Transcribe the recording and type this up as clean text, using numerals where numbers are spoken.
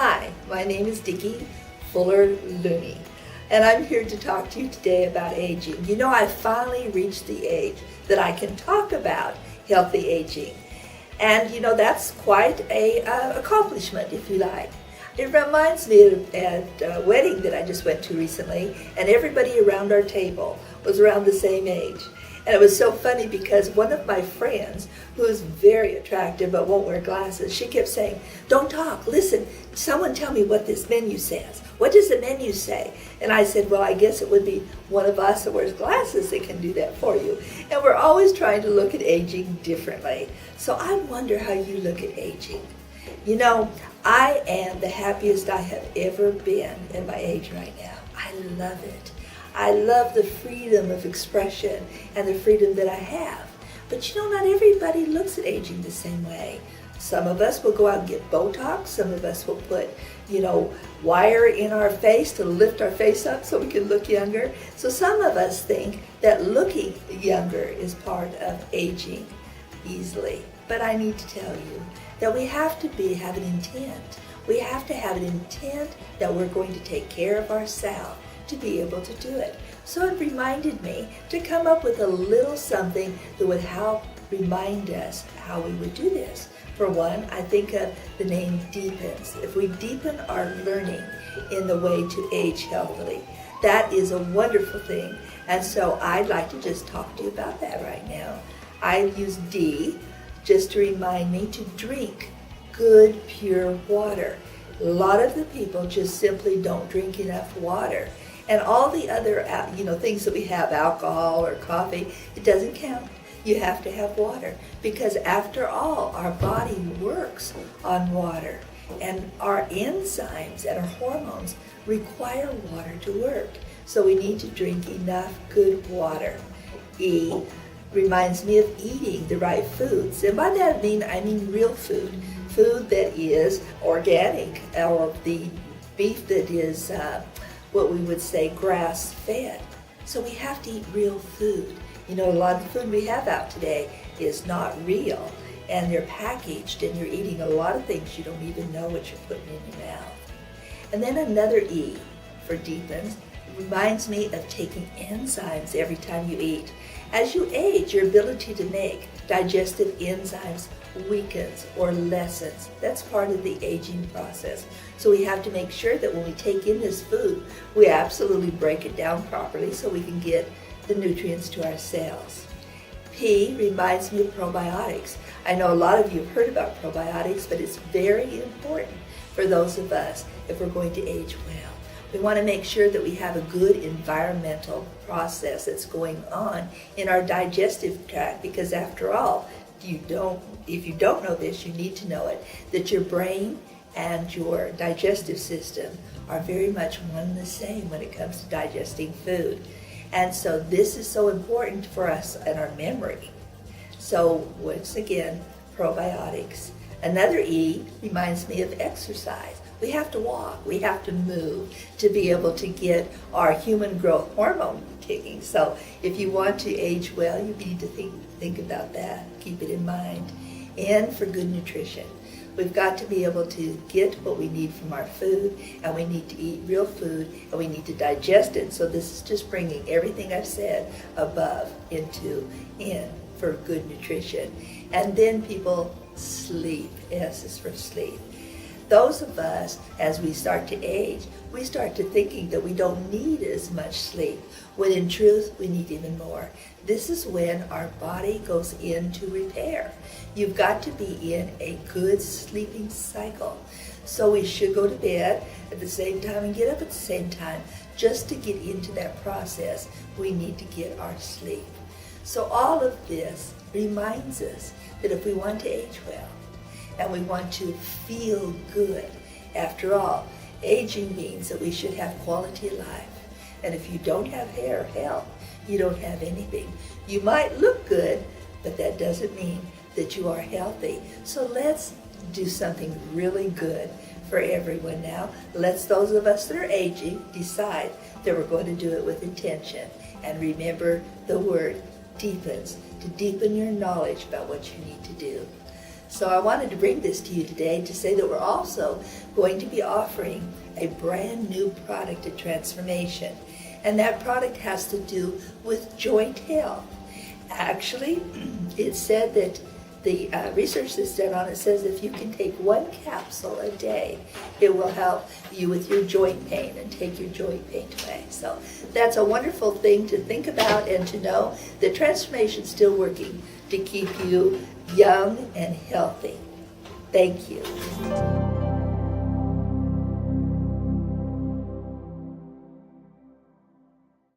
Hi, my name is Dickie Fuller-Looney, and I'm here to talk to you today about aging. You know, I finally reached the age that I can talk about healthy aging. And you know, that's quite a accomplishment, if you like. It reminds me of a wedding that I just went to recently, and everybody around our table was around the same age. And it was so funny because one of my friends, who is very attractive but won't wear glasses, she kept saying, "Don't talk, listen, someone tell me what this menu says. What does the menu say?" And I said, well, I guess it would be one of us that wears glasses that can do that for you. And we're always trying to look at aging differently. So I wonder how you look at aging. You know, I am the happiest I have ever been in my age right now. I love it. I love the freedom of expression and the freedom that I have. But you know, not everybody looks at aging the same way. Some of us will go out and get Botox. Some of us will put, wire in our face to lift our face up so we can look younger. So some of us think that looking younger is part of aging easily. But I need to tell you that we have to have an intent. We have to have an intent that we're going to take care of ourselves to be able to do it. So it reminded me to come up with a little something that would help remind us how we would do this. For one, I think of the name deepens. If we deepen our learning in the way to age healthily, that is a wonderful thing. And so I'd like to just talk to you about that right now. I use D just to remind me to drink good, pure water. A lot of the people just simply don't drink enough water. And all the other, things that we have, alcohol or coffee, it doesn't count. You have to have water because after all, our body works on water. And our enzymes and our hormones require water to work. So we need to drink enough good water. E reminds me of eating the right foods. And by that I mean real food. Food that is organic, or the beef that is what we would say grass-fed. So we have to eat real food. You know, a lot of the food we have out today is not real, and they're packaged, and you're eating a lot of things you don't even know what you're putting in your mouth. And then another E for deepens reminds me of taking enzymes every time you eat. As you age, your ability to make digestive enzymes weakens or lessens. That's part of the aging process. So we have to make sure that when we take in this food, we absolutely break it down properly so we can get the nutrients to our cells. P reminds me of probiotics. I know a lot of you have heard about probiotics, but it's very important for those of us if we're going to age well. We want to make sure that we have a good environmental process that's going on in our digestive tract, because after all, if you don't know this, you need to know it, that your brain and your digestive system are very much one and the same when it comes to digesting food. And so this is so important for us and our memory. So once again, probiotics. Another E reminds me of exercise. We have to walk, we have to move to be able to get our human growth hormone ticking. So if you want to age well, you need to think about that, keep it in mind. N for good nutrition. We've got to be able to get what we need from our food, and we need to eat real food, and we need to digest it. So this is just bringing everything I've said above into N for good nutrition. And then people, sleep. S is for sleep. Those of us, as we start to age, we start to thinking that we don't need as much sleep, when in truth, we need even more. This is when our body goes into repair. You've got to be in a good sleeping cycle. So we should go to bed at the same time and get up at the same time. Just to get into that process, we need to get our sleep. So all of this reminds us that if we want to age well, and we want to feel good. After all, aging means that we should have quality of life. And if you don't have hair or health, you don't have anything. You might look good, but that doesn't mean that you are healthy. So let's do something really good for everyone now. Let's, those of us that are aging, decide that we're going to do it with intention. And remember the word deepens, to deepen your knowledge about what you need to do. So I wanted to bring this to you today to say that we're also going to be offering a brand new product at Transformation. And that product has to do with joint health. Actually, it said that the research that's done on it says if you can take one capsule a day, it will help you with your joint pain and take your joint pain away. So that's a wonderful thing to think about and to know that Transformation's still working to keep you young and healthy. Thank you.